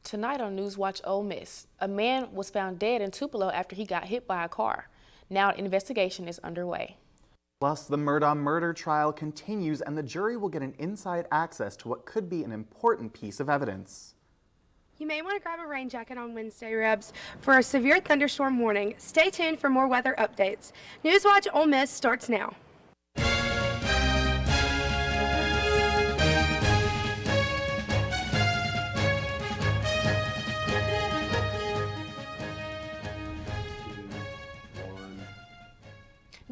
Tonight on NewsWatch Ole Miss, a man was found dead in Tupelo after he got hit by a car. Now an investigation is underway. Plus, the murder trial continues and the jury will get an inside access to what could be an important piece of evidence. You may want to grab a rain jacket on Wednesday, Rebs, for a severe thunderstorm warning. Stay tuned for more weather updates. NewsWatch Ole Miss starts now.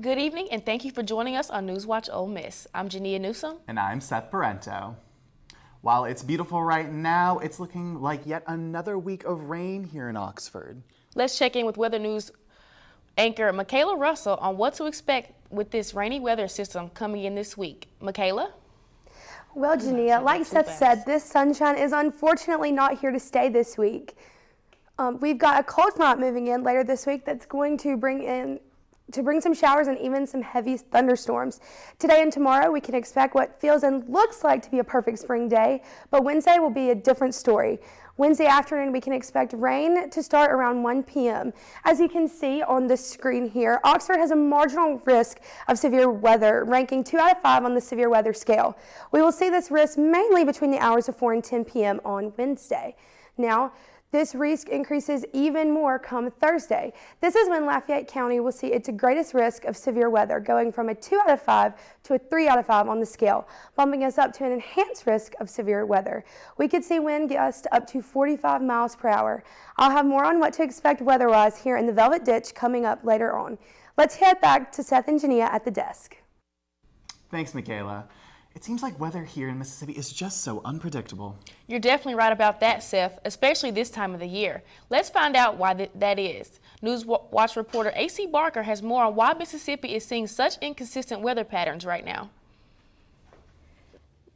Good evening and thank you for joining us on NewsWatch Ole Miss. I'm Jania Newsom. And I'm Seth Parento. While it's beautiful right now, it's looking like yet another week of rain here in Oxford. Let's check in with weather news anchor Michaela Russell on what to expect with this rainy weather system coming in this week. Michaela? Well, Jania, like Seth said, this sunshine is unfortunately not here to stay this week. We've got a cold front moving in later this week that's going to bring some showers and even some heavy thunderstorms. Today and tomorrow we can expect what feels and looks like to be a perfect spring day, but Wednesday will be a different story. Wednesday afternoon we can expect rain to start around 1 p.m. As you can see on the screen here, Oxford has a marginal risk of severe weather, ranking 2 out of 5 on the severe weather scale. We will see this risk mainly between the hours of 4 and 10 p.m. on Wednesday. Now, this risk increases even more come Thursday. This is when Lafayette County will see its greatest risk of severe weather, going from a 2 out of 5 to a 3 out of 5 on the scale, bumping us up to an enhanced risk of severe weather. We could see wind gusts up to 45 miles per hour. I'll have more on what to expect weather-wise here in the Velvet Ditch coming up later on. Let's head back to Seth and Jania at the desk. Thanks, Michaela. It seems like weather here in Mississippi is just so unpredictable. You're definitely right about that, Seth, especially this time of the year. Let's find out why that is. NewsWatch reporter A.C. Barker has more on why Mississippi is seeing such inconsistent weather patterns right now.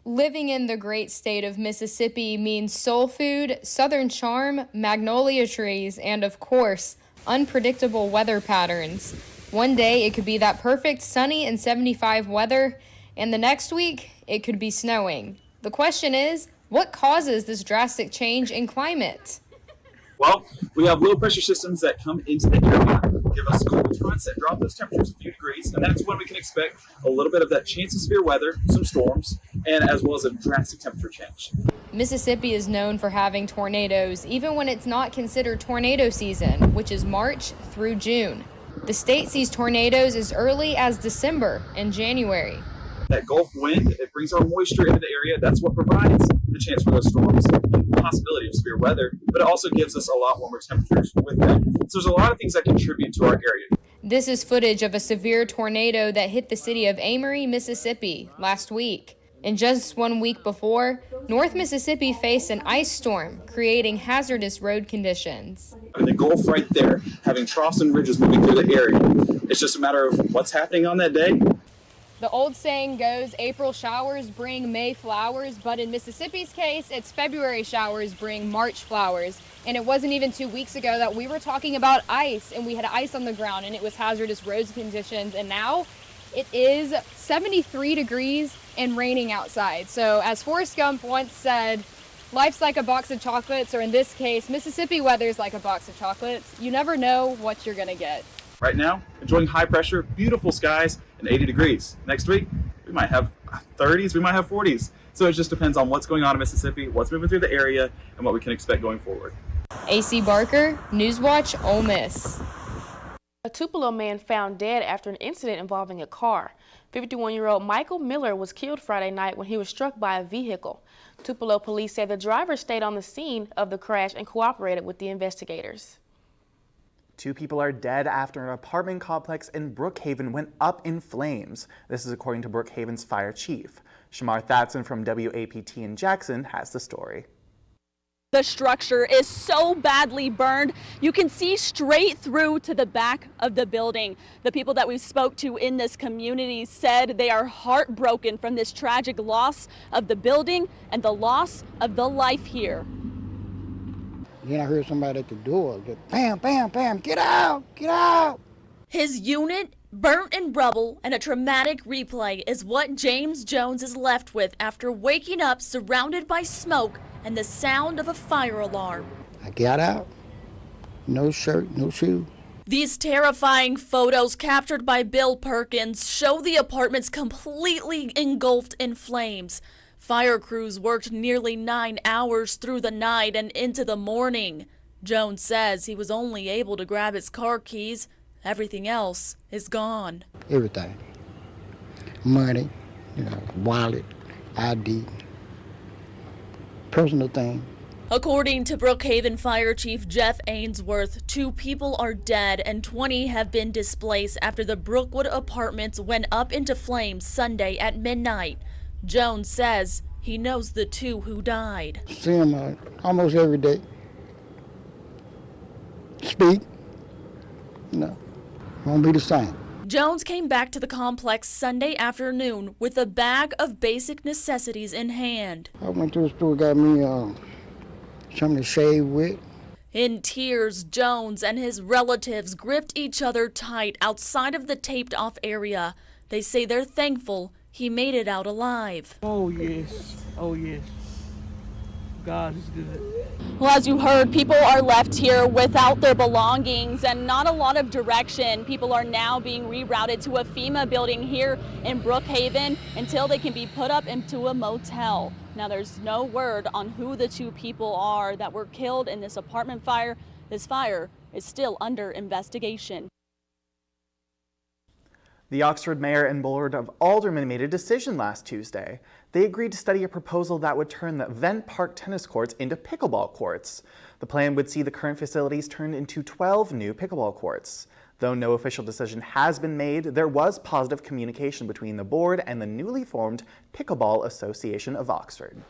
Living in the great state of Mississippi means soul food, southern charm, magnolia trees, and of course, unpredictable weather patterns. One day it could be that perfect sunny and 75 weather, and the next week, it could be snowing. The question is, what causes this drastic change in climate? Well, we have low pressure systems that come into the area, give us cold fronts that drop those temperatures a few degrees, and that's when we can expect a little bit of that chance of severe weather, some storms, and as well as a drastic temperature change. Mississippi is known for having tornadoes, even when it's not considered tornado season, which is March through June. The state sees tornadoes as early as December and January. That Gulf wind, it brings our moisture into the area. That's what provides the chance for those storms and the possibility of severe weather, but it also gives us a lot warmer temperatures with them. So there's a lot of things that contribute to our area. This is footage of a severe tornado that hit the city of Amory, Mississippi last week. And just 1 week before, North Mississippi faced an ice storm, creating hazardous road conditions. The Gulf right there, having troughs and ridges moving through the area. It's just a matter of what's happening on that day. The old saying goes, April showers bring May flowers, but in Mississippi's case, it's February showers bring March flowers. And it wasn't even 2 weeks ago that we were talking about ice, and we had ice on the ground, and it was hazardous road conditions, and now it is 73 degrees and raining outside. So as Forrest Gump once said, life's like a box of chocolates, or in this case, Mississippi weather's like a box of chocolates. You never know what you're gonna get. Right now, enjoying high pressure, beautiful skies, and 80 degrees. Next week, we might have 30s, we might have 40s. So it just depends on what's going on in Mississippi, what's moving through the area, and what we can expect going forward. A.C. Barker, NewsWatch Ole Miss. A Tupelo man found dead after an incident involving a car. 51-year-old Michael Miller was killed Friday night when he was struck by a vehicle. Tupelo police said the driver stayed on the scene of the crash and cooperated with the investigators. 2 people are dead after an apartment complex in Brookhaven went up in flames. This is according to Brookhaven's fire chief. Shamar Thatson from WAPT in Jackson has the story. The structure is so badly burned, you can see straight through to the back of the building. The people that we spoke to in this community said they are heartbroken from this tragic loss of the building and the loss of the life here. Then I heard somebody at the door, just bam, bam, bam, get out, get out. His unit burnt in rubble, and a traumatic replay is what James Jones is left with after waking up surrounded by smoke and the sound of a fire alarm. I got out, no shirt, no shoe. These terrifying photos captured by Bill Perkins show the apartments completely engulfed in flames. Fire crews worked nearly 9 hours through the night and into the morning. Jones says he was only able to grab his car keys. Everything else is gone. Everything. Money, wallet, ID, personal thing. According to Brookhaven Fire Chief Jeff Ainsworth, 2 people are dead and 20 have been displaced after the Brookwood apartments went up into flames Sunday at midnight. Jones says he knows the 2 who died. See them almost every day. Speak. Won't be the same. Jones came back to the complex Sunday afternoon with a bag of basic necessities in hand. I went to the store, got me something to shave with. In tears, Jones and his relatives gripped each other tight outside of the taped-off area. They say they're thankful he made it out alive. Oh, yes. Oh, yes. God is good. Well, as you heard, people are left here without their belongings and not a lot of direction. People are now being rerouted to a FEMA building here in Brookhaven until they can be put up into a motel. Now, there's no word on who the 2 people are that were killed in this apartment fire. This fire is still under investigation. The Oxford Mayor and Board of Aldermen made a decision last Tuesday. They agreed to study a proposal that would turn the Vent Park tennis courts into pickleball courts. The plan would see the current facilities turned into 12 new pickleball courts. Though no official decision has been made, there was positive communication between the board and the newly formed Pickleball Association of Oxford.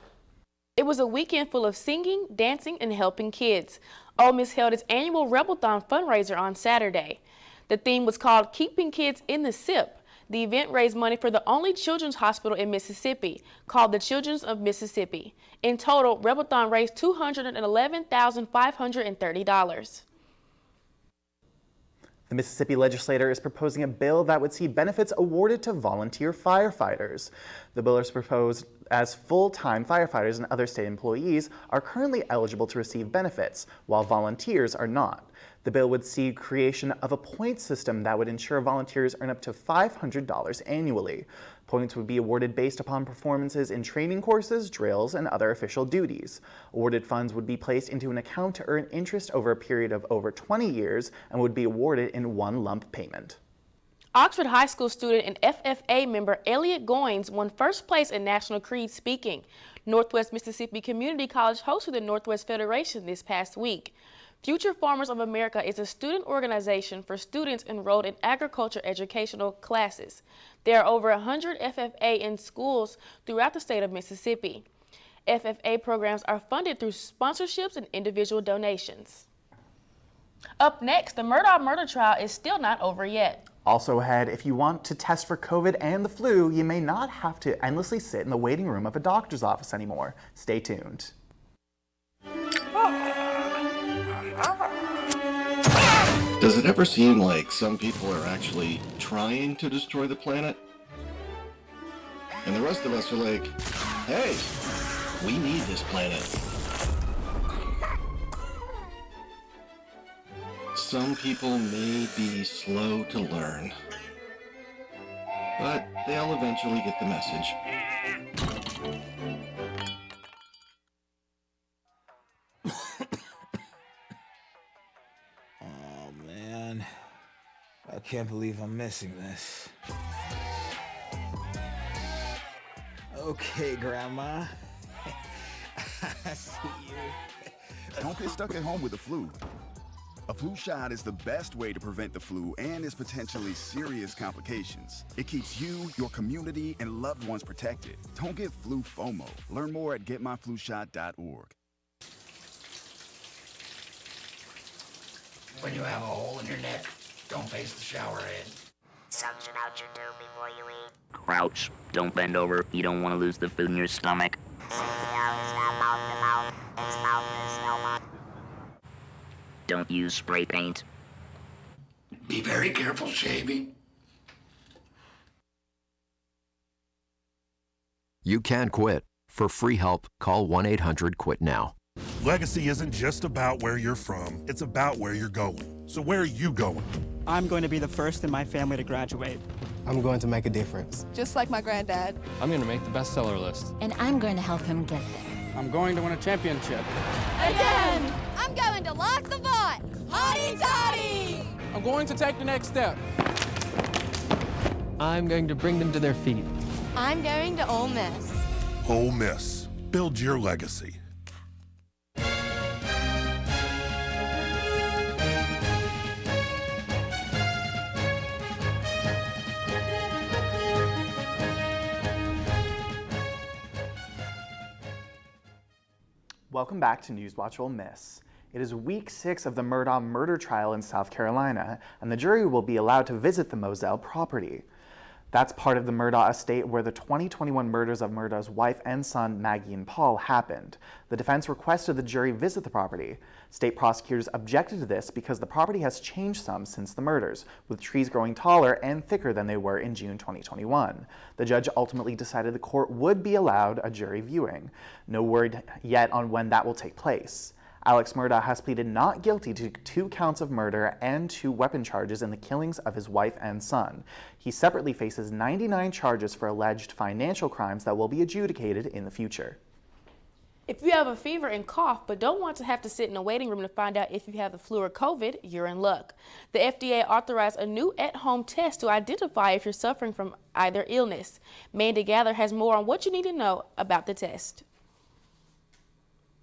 It was a weekend full of singing, dancing, and helping kids. Ole Miss held its annual Rebelthon fundraiser on Saturday. The theme was called Keeping Kids in the SIP. The event raised money for the only children's hospital in Mississippi, called the Children's of Mississippi. In total, Rebelthon raised $211,530. The Mississippi legislature is proposing a bill that would see benefits awarded to volunteer firefighters. The bill is proposed as full-time firefighters and other state employees are currently eligible to receive benefits, while volunteers are not. The bill would see creation of a point system that would ensure volunteers earn up to $500 annually. Points would be awarded based upon performances in training courses, drills, and other official duties. Awarded funds would be placed into an account to earn interest over a period of over 20 years and would be awarded in one lump payment. Oxford High School student and FFA member Elliot Goins won first place in National Creed Speaking. Northwest Mississippi Community College hosted the Northwest Federation this past week. Future Farmers of America is a student organization for students enrolled in agriculture educational classes. There are over 100 FFA in schools throughout the state of Mississippi. FFA programs are funded through sponsorships and individual donations. Up next, the Murdaugh murder trial is still not over yet. Also ahead, if you want to test for COVID and the flu, you may not have to endlessly sit in the waiting room of a doctor's office anymore. Stay tuned. Does it ever seem like some people are actually trying to destroy the planet? And the rest of us are like, hey, we need this planet. Some people may be slow to learn, but they'll eventually get the message. Oh man, I can't believe I'm missing this. Okay, Grandma. I see you. Don't get stuck at home with the flu. A flu shot is the best way to prevent the flu and its potentially serious complications. It keeps you, your community, and loved ones protected. Don't get flu FOMO. Learn more at getmyflushot.org. When you have a hole in your neck, don't face the shower head. Suction out your tube before you eat. Crouch. Don't bend over. You don't want to lose the food in your stomach. Don't use spray paint. Be very careful shaving. You can quit. For free help, call 1-800-QUIT-NOW. Legacy isn't just about where you're from, it's about where you're going. So where are you going? I'm going to be the first in my family to graduate. I'm going to make a difference. Just like my granddad. I'm going to make the bestseller list. And I'm going to help him get there. I'm going to win a championship. Again! I'm going to lock the vault! Hotty toddy! I'm going to take the next step. I'm going to bring them to their feet. I'm going to Ole Miss. Ole Miss. Build your legacy. Welcome back to NewsWatch Ole Miss. It is week 6 of the Murdaugh murder trial in South Carolina, and the jury will be allowed to visit the Moselle property. That's part of the Murdaugh estate where the 2021 murders of Murdaugh's wife and son, Maggie and Paul, happened. The defense requested the jury visit the property. State prosecutors objected to this because the property has changed some since the murders, with trees growing taller and thicker than they were in June 2021. The judge ultimately decided the court would be allowed a jury viewing. No word yet on when that will take place. Alex Murdaugh has pleaded not guilty to 2 counts of murder and 2 weapon charges in the killings of his wife and son. He separately faces 99 charges for alleged financial crimes that will be adjudicated in the future. If you have a fever and cough but don't want to have to sit in a waiting room to find out if you have the flu or COVID, you're in luck. The FDA authorized a new at-home test to identify if you're suffering from either illness. Mandy Gather has more on what you need to know about the test.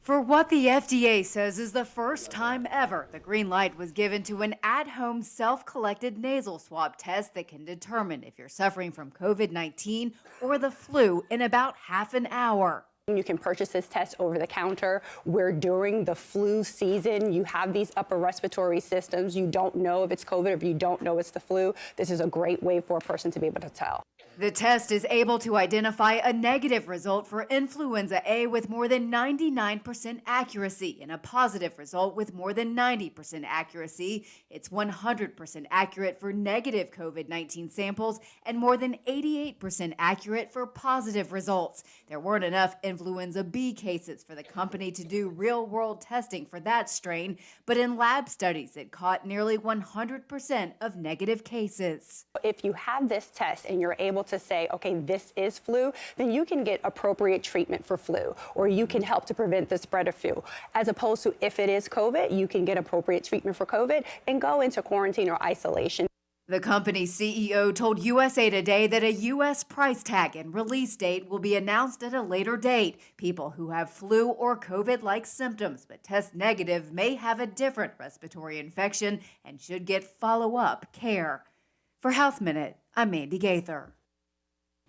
For what the FDA says is the first time ever, the green light was given to an at-home self-collected nasal swab test that can determine if you're suffering from COVID-19 or the flu in about half an hour. You can purchase this test over the counter, where during the flu season, you have these upper respiratory systems. You don't know if it's COVID or if you don't know it's the flu. This is a great way for a person to be able to tell. The test is able to identify a negative result for influenza A with more than 99% accuracy and a positive result with more than 90% accuracy. It's 100% accurate for negative COVID-19 samples and more than 88% accurate for positive results. There weren't enough influenza B cases for the company to do real-world testing for that strain, but in lab studies, it caught nearly 100% of negative cases. If you have this test and you're able to say, okay, this is flu, then you can get appropriate treatment for flu, or you can help to prevent the spread of flu. As opposed to if it is COVID, you can get appropriate treatment for COVID and go into quarantine or isolation. The company's CEO told USA Today that a U.S. price tag and release date will be announced at a later date. People who have flu or COVID-like symptoms but test negative may have a different respiratory infection and should get follow-up care. For Health Minute, I'm Mandy Gaither.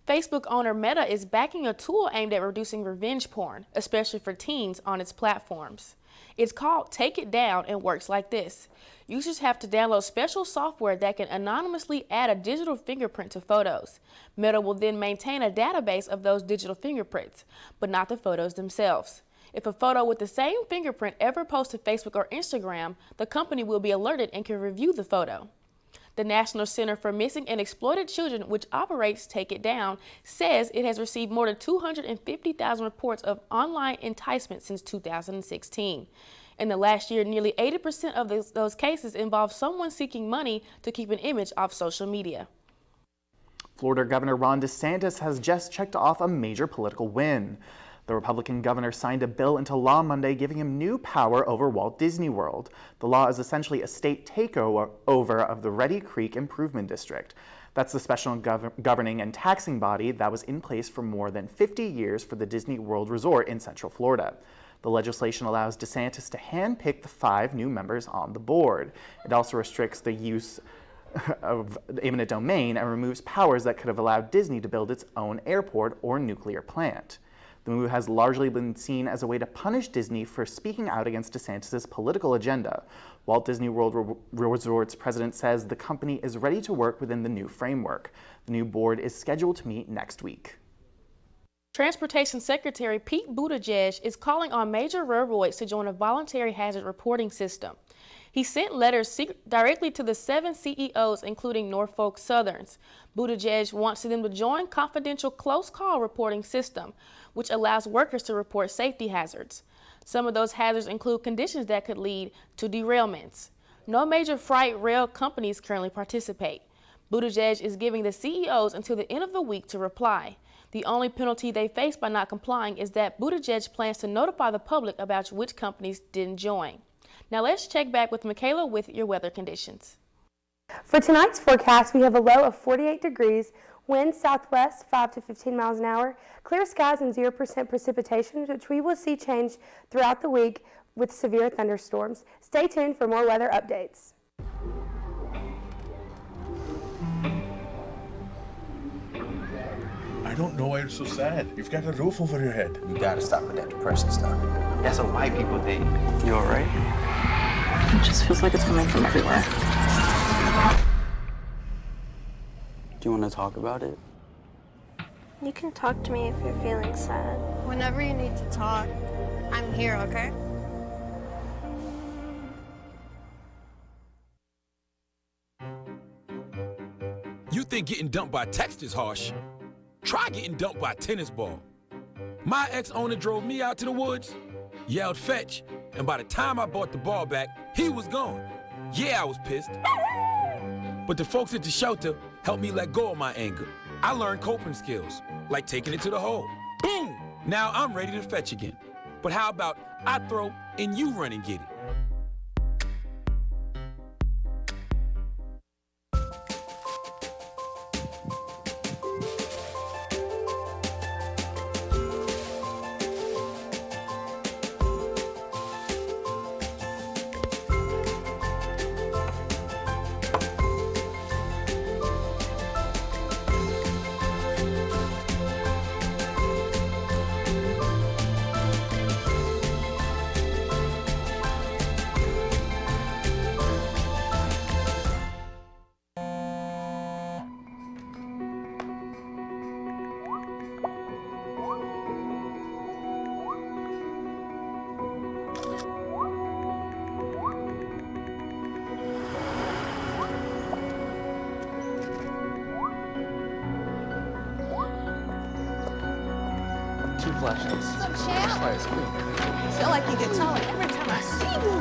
Facebook owner Meta is backing a tool aimed at reducing revenge porn, especially for teens, on its platforms. It's called Take It Down and works like this. Users have to download special software that can anonymously add a digital fingerprint to photos. Meta will then maintain a database of those digital fingerprints, but not the photos themselves. If a photo with the same fingerprint ever posts to Facebook or Instagram, the company will be alerted and can review the photo. The National Center for Missing and Exploited Children, which operates Take It Down, says it has received more than 250,000 reports of online enticement since 2016. In the last year, nearly 80% of those cases involve someone seeking money to keep an image off social media. Florida Governor Ron DeSantis has just checked off a major political win. The Republican governor signed a bill into law Monday giving him new power over Walt Disney World. The law is essentially a state takeover of the Reedy Creek Improvement District. That's the special governing and taxing body that was in place for more than 50 years for the Disney World Resort in Central Florida. The legislation allows DeSantis to handpick the 5 new members on the board. It also restricts the use of eminent domain and removes powers that could have allowed Disney to build its own airport or nuclear plant. The move has largely been seen as a way to punish Disney for speaking out against DeSantis' political agenda. Walt Disney World Resort's president says the company is ready to work within the new framework. The new board is scheduled to meet next week. Transportation Secretary Pete Buttigieg is calling on major railroads to join a voluntary hazard reporting system. He sent letters directly to the 7 CEOs, including Norfolk Southern's. Buttigieg wants them to join confidential close call reporting system, which allows workers to report safety hazards. Some of those hazards include conditions that could lead to derailments. No major freight rail companies currently participate. Buttigieg is giving the CEOs until the end of the week to reply. The only penalty they face by not complying is that Buttigieg plans to notify the public about which companies didn't join. Now let's check back with Michaela with your weather conditions. For tonight's forecast, we have a low of 48 degrees, wind southwest 5 to 15 miles an hour, clear skies and 0% precipitation, which we will see change throughout the week with severe thunderstorms. Stay tuned for more weather updates. I don't know why you're so sad. You've got a roof over your head. You gotta stop with that depression stuff. That's what white people think. You alright? It just feels like it's coming from everywhere. Do you wanna talk about it? You can talk to me if you're feeling sad. Whenever you need to talk, I'm here, okay? You think getting dumped by text is harsh? Try getting dumped by a tennis ball. My ex-owner drove me out to the woods, yelled fetch, and by the time I brought the ball back, he was gone. Yeah, I was pissed. But the folks at the shelter helped me let go of my anger. I learned coping skills, like taking it to the hole. Boom! Now I'm ready to fetch again. But how about I throw and you run and get it? Two flashlights. What's up, champ? I feel like you get taller every time I see you.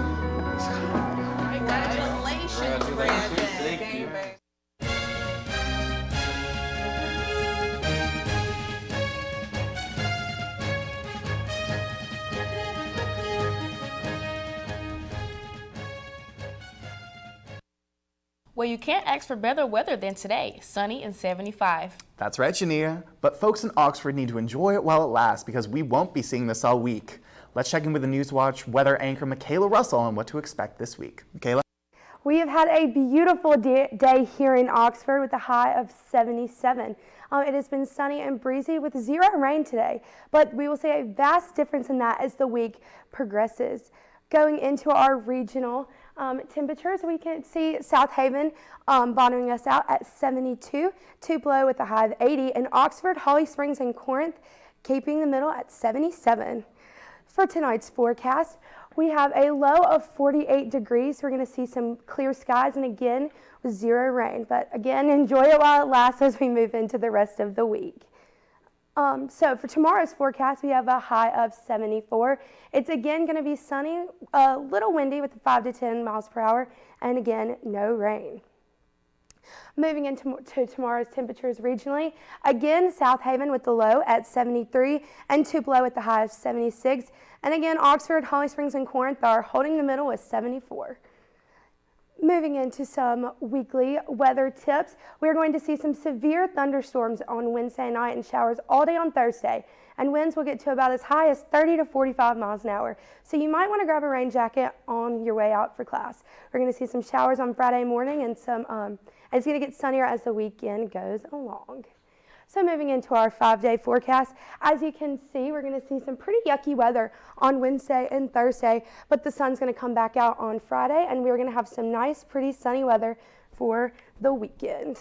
Congratulations, Brandon. Well, you can't ask for better weather than today, sunny and 75. That's right, Shania. But folks in Oxford need to enjoy it while it lasts because we won't be seeing this all week. Let's check in with the NewsWatch weather anchor Michaela Russell on what to expect this week. Michaela? We have had a beautiful day here in Oxford with a high of 77. It has been sunny and breezy with 0 rain today, but we will see a vast difference in that as the week progresses. Going into our regional temperatures, we can see South Haven bottoming us out at 72, Tupelo with a high of 80, and Oxford, Holly Springs, and Corinth keeping the middle at 77. For tonight's forecast, we have a low of 48 degrees. We're going to see some clear skies and again with 0 rain. But again, enjoy it while it lasts as we move into the rest of the week. So for tomorrow's forecast, we have a high of 74. It's again going to be sunny, a little windy with 5 to 10 miles per hour, and again, no rain. Moving into tomorrow's temperatures regionally, again, South Haven with the low at 73 and Tupelo with the high of 76. And again, Oxford, Holly Springs, and Corinth are holding the middle with 74. Moving into some weekly weather tips, we're going to see some severe thunderstorms on Wednesday night and showers all day on Thursday. And winds will get to about as high as 30 to 45 miles an hour. So you might want to grab a rain jacket on your way out for class. We're going to see some showers on Friday morning and it's going to get sunnier as the weekend goes along. So moving into our 5-day forecast, as you can see, we're going to see some pretty yucky weather on Wednesday and Thursday, but the sun's going to come back out on Friday, and we're going to have some nice, pretty sunny weather for the weekend.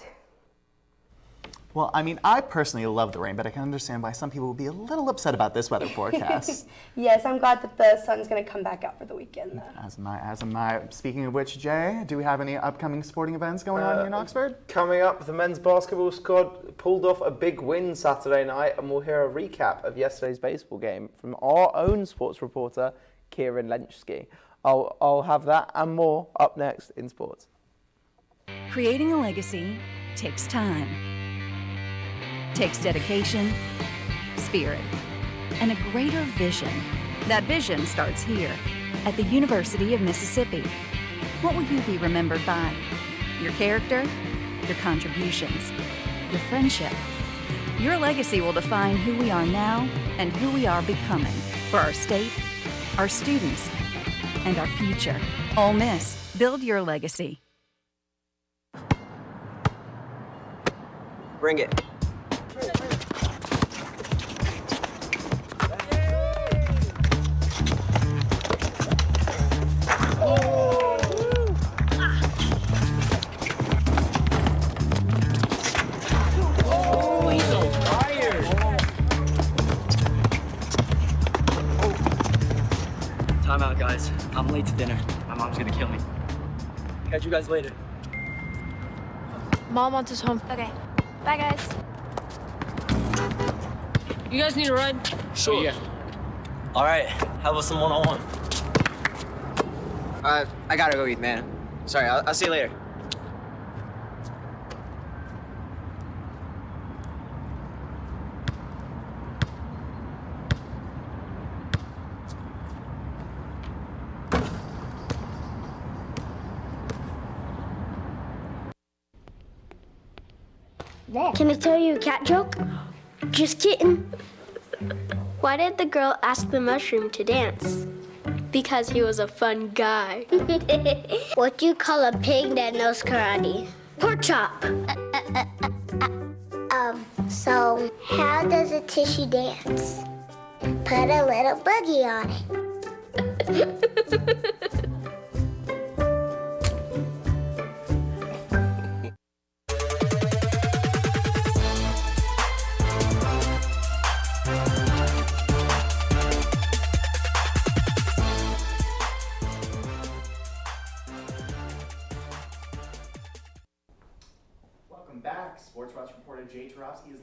Well, I mean, I personally love the rain, but I can understand why some people would be a little upset about this weather forecast. Yes, I'm glad that the sun's going to come back out for the weekend, though. As am I. Speaking of which, Jay, do we have any upcoming sporting events going on here in Oxford? Coming up, the men's basketball squad pulled off a big win Saturday night, and we'll hear a recap of yesterday's baseball game from our own sports reporter, Kieran Lenchsky. I'll have that and more up next in sports. Creating a legacy takes time, takes dedication, spirit, and a greater vision. That vision starts here at the University of Mississippi. What will you be remembered by? Your character, your contributions, your friendship. Your legacy will define who we are now and who we are becoming for our state, our students, and our future. Ole Miss, build your legacy. Bring it. Time out, guys. I'm late to dinner. My mom's gonna kill me. Catch you guys later. Mom wants us home. Okay. Bye, guys. You guys need a ride? Sure. Yeah. All right. How about some one-on-one? I gotta go eat, man. Sorry, I'll see you later. Can I tell you a cat joke? Just kidding. Why did the girl ask the mushroom to dance? Because he was a fun guy. What do you call a pig that knows karate? Pork chop. So how does a tissue dance? Put a little boogie on it.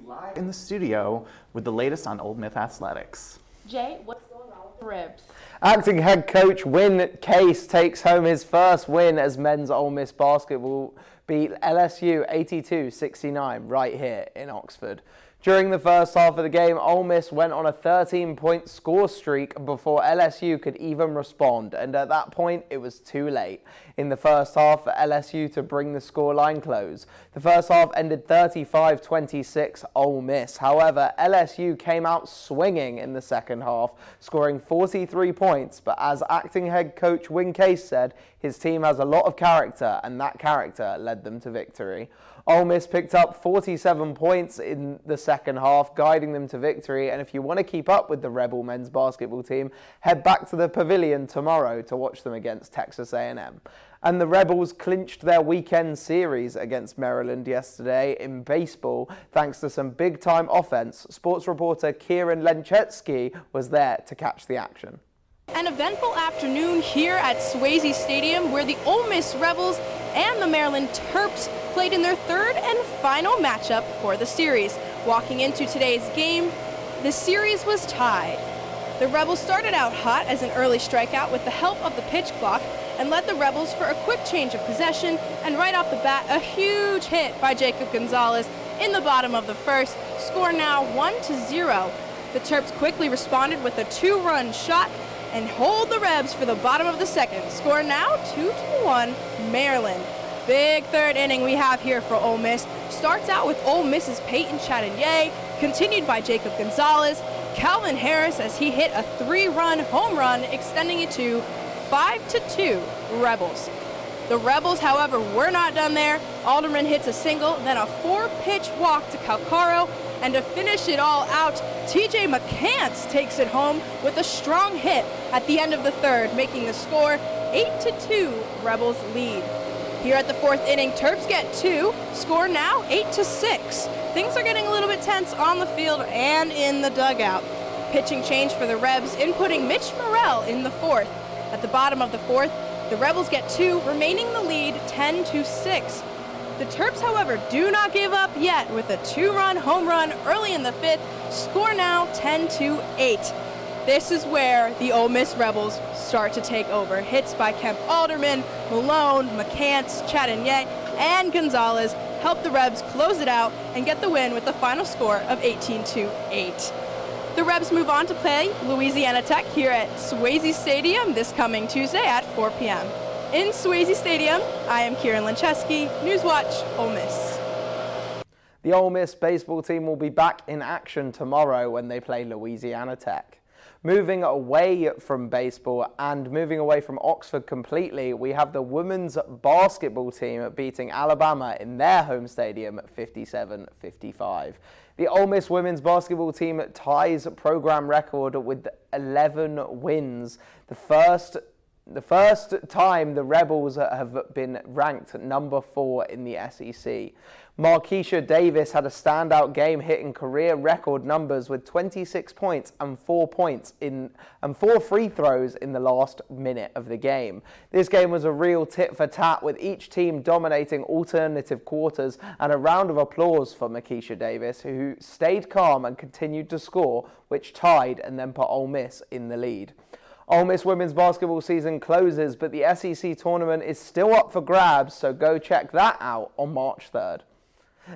Live in the studio with the latest on Ole Miss athletics. Jay, what's going on with the Rebs? Acting head coach Win Case takes home his first win as men's Ole Miss basketball beat LSU 82-69 right here in Oxford. During the first half of the game, Ole Miss went on a 13-point score streak before LSU could even respond, and at that point, it was too late in the first half for LSU to bring the scoreline close. The first half ended 35-26 Ole Miss. However, LSU came out swinging in the second half, scoring 43 points, but as acting head coach Win Case said, his team has a lot of character, and that character led them to victory. Ole Miss picked up 47 points in the second half, guiding them to victory. And if you want to keep up with the Rebel men's basketball team, head back to the Pavilion tomorrow to watch them against Texas A&M. And the Rebels clinched their weekend series against Maryland yesterday in baseball, thanks to some big-time offense. Sports reporter Kieran Lenchsky was there to catch the action. An eventful afternoon here at Swayze Stadium where the Ole Miss Rebels and the Maryland Terps played in their third and final matchup for the series. Walking into today's game, the series was tied. The Rebels started out hot as an early strikeout with the help of the pitch clock and led the Rebels for a quick change of possession, and right off the bat, a huge hit by Jacob Gonzalez in the bottom of the first. Score now 1-0. The Terps quickly responded with a 2-run shot and hold the Rebs for the bottom of the second. Score now 2-1 Maryland. Big third inning we have here for Ole Miss. Starts out with Ole Miss's Peyton Chatagnier, continued by Jacob Gonzalez, Calvin Harris as he hit a 3-run home run, extending it to 5-2 Rebels. The Rebels, however, were not done there. Alderman hits a single, then a 4-pitch walk to Calcaro, and to finish it all out, TJ McCants takes it home with a strong hit at the end of the third, making the score 8-2 Rebels lead. Here at the 4th inning, Terps get 2, score now 8-6. Things are getting a little bit tense on the field and in the dugout. Pitching change for the Rebs, inputting Mitch Morrell in the 4th. At the bottom of the 4th, the Rebels get 2, remaining the lead 10-6. The Terps, however, do not give up yet with a 2-run home run early in the 5th, score now 10-8. This is where the Ole Miss Rebels start to take over. Hits by Kemp Alderman, Malone, McCants, Chatagnier, and Gonzalez help the Rebs close it out and get the win with the final score of 18-8. The Rebs move on to play Louisiana Tech here at Swayze Stadium this coming Tuesday at 4 p.m. In Swayze Stadium, I am Kieran Lancheski, NewsWatch Ole Miss. The Ole Miss baseball team will be back in action tomorrow when they play Louisiana Tech. Moving away from baseball and moving away from Oxford completely, we have the women's basketball team beating Alabama in their home stadium 57-55. The Ole Miss women's basketball team ties program record with 11 wins. The first time the Rebels have been ranked number 4 in the SEC. Markeisha Davis had a standout game, hitting career record numbers with 26 points and 4 free throws in the last minute of the game. This game was a real tit for tat, with each team dominating alternative quarters, and a round of applause for Markeisha Davis, who stayed calm and continued to score, which tied and then put Ole Miss in the lead. Ole Miss women's basketball season closes, but the SEC tournament is still up for grabs, so go check that out on March 3rd.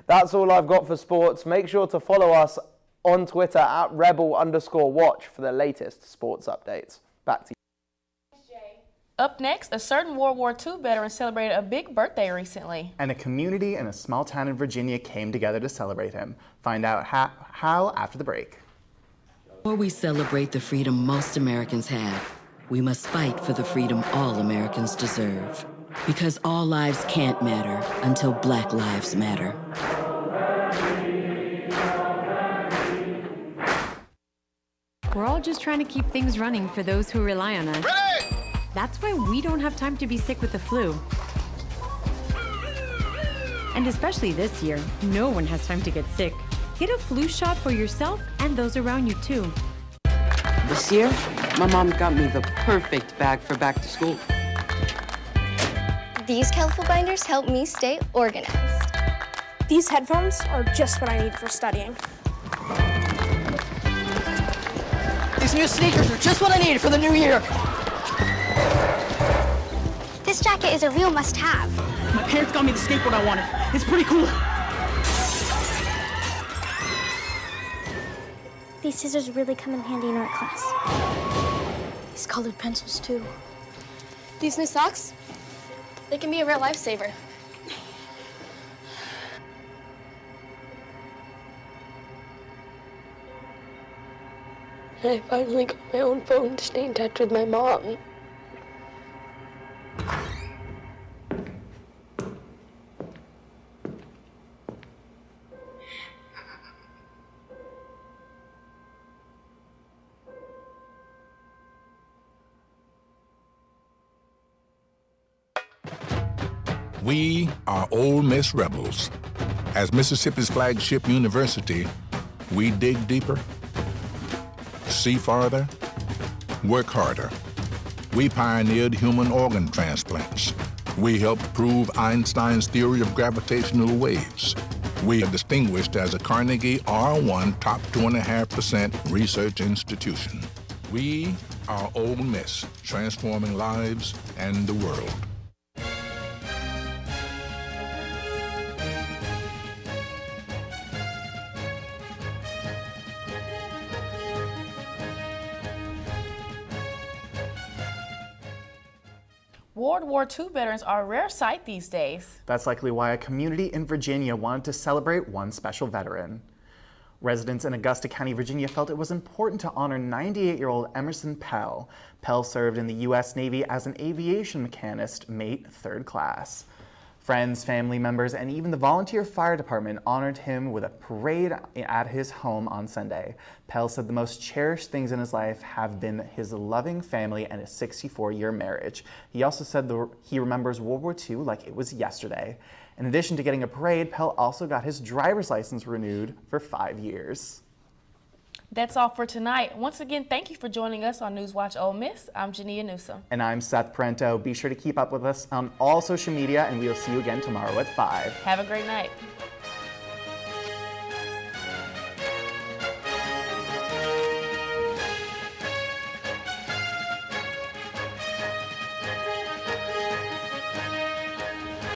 That's all I've got for sports. Make sure to follow us on Twitter at rebel_watch for the latest sports updates. Back to you. Up next, a certain World War II veteran celebrated a big birthday recently. And a community in a small town in Virginia came together to celebrate him. Find out how after the break. Before we celebrate the freedom most Americans have, we must fight for the freedom all Americans deserve. Because all lives can't matter until Black lives matter. We're all just trying to keep things running for those who rely on us. Ready! That's why we don't have time to be sick with the flu. And especially this year, no one has time to get sick. Get a flu shot for yourself and those around you too. This year, my mom got me the perfect bag for back to school. These colorful binders help me stay organized. These headphones are just what I need for studying. These new sneakers are just what I need for the new year. This jacket is a real must-have. My parents got me the skateboard I wanted. It's pretty cool. These scissors really come in handy in art class. These colored pencils, too. These new socks, they can be a real lifesaver. I finally got my own phone to stay in touch with my mom. We are Ole Miss Rebels. As Mississippi's flagship university, we dig deeper, see farther, work harder. We pioneered human organ transplants. We helped prove Einstein's theory of gravitational waves. We are distinguished as a Carnegie R1 top 2.5% research institution. We are Ole Miss, transforming lives and the world. World War II veterans are a rare sight these days. That's likely why a community in Virginia wanted to celebrate one special veteran. Residents in Augusta County, Virginia felt it was important to honor 98-year-old Emerson Pell. Pell served in the U.S. Navy as an aviation mechanist, mate 3rd class. Friends, family members, and even the volunteer fire department honored him with a parade at his home on Sunday. Pell said the most cherished things in his life have been his loving family and his 64-year marriage. He also said he remembers World War II like it was yesterday. In addition to getting a parade, Pell also got his driver's license renewed for 5 years. That's all for tonight. Once again, thank you for joining us on NewsWatch Ole Miss. I'm Jania Newsom. And I'm Seth Parento. Be sure to keep up with us on all social media, and we'll see you again tomorrow at 5. Have a great night.